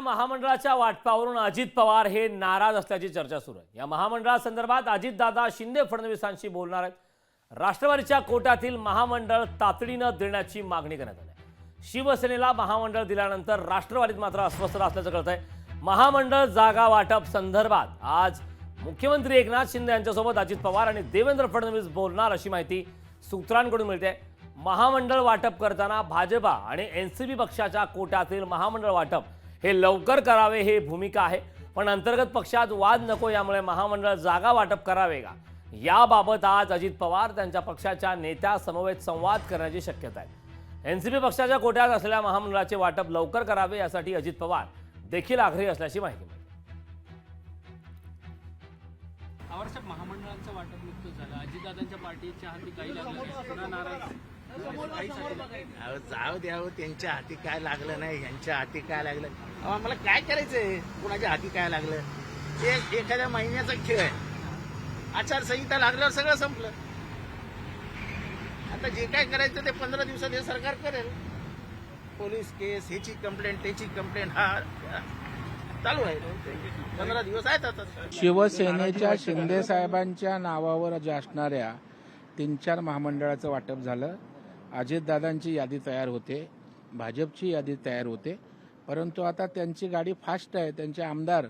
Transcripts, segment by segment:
महामंडळाच्या वाटपावरून अजित पवार हे नाराज असल्याची चर्चा सुरू आहे। या महामंडळासंदर्भात अजितदादा शिंदे फडणवीसांशी बोलणार आहेत। राष्ट्रवादीच्या कोट्यातील महामंडळ तातडीने देण्याची मागणी करण्यात आली आहे। शिवसेनेला महामंडळ दिल्यानंतर राष्ट्रवादीत मात्र अस्वस्थता असल्याचं कळतंय। महामंडळ जागा वाटप संदर्भात आज मुख्यमंत्री एकनाथ शिंदे यांच्यासोबत अजित पवार आणि देवेंद्र फडणवीस बोलणार अशी माहिती सूत्रांकडून मिळते। महामंडळ वाटप करताना भाजपा आणि एनसीपी पक्षाच्या कोट्यातील महामंडळ वाटप हे लवकर करावे हे भूमिका आहे, पण अंतर्गत पक्षात वाद नको यामुळे महामंडळ जागा वाटप करावे का याबाबत आज अजित पवार त्यांच्या पक्षाच्या नेत्यासमवेत संवाद करण्याची शक्यता आहे। एनसीपी पक्षाच्या कोट्यात असलेल्या महामंडळाचे वाटप लवकर करावे यासाठी अजित पवार देखील आग्रही असल्याची माहिती मिळते। आवश्यक महामंडळांचं वाटप नुकतंच झालं, अजितदादांच्या पार्टीच्या हाती काही लागलं पुन्हा नाराज जाऊ द्यावं, त्यांच्या हाती काय लागलं नाही, यांच्या हाती काय लागलं, अहो आम्हाला काय करायचंय, कुणाच्या हाती काय लागलं, ते एखाद्या महिन्याचा खेळ आहे। आचारसंहिता लागल्यावर सगळं संपलं। आता जे काय करायचं ते 15 दिवसात हे सरकार करेल। पोलीस केस, ह्याची कंप्लेंट, त्याची कंप्लेंट, हा चालू आहे। 15 दिवस आहेत आता। शिवसेनेच्या शिंदे साहेबांच्या नावावर ज्या असणाऱ्या 3-4 महामंडळाचं वाटप झालं। अजितदादांची यादी तयार होते, भाजपची यादी तयार होते, परंतु आता त्यांची गाडी फास्ट आहे, त्यांचे आमदार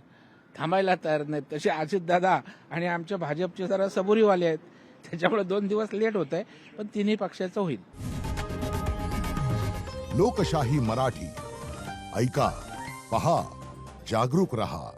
थांबायला तयार नाहीत। तसे अजितदादा आणि आमच्या भाजपचे जरा सबुरीवाले आहेत, त्याच्यामुळे 2 दिवस लेट होत आहे, पण तिन्ही पक्षाचं होईल। लोकशाही मराठी ऐका, पहा, जागरूक रहा।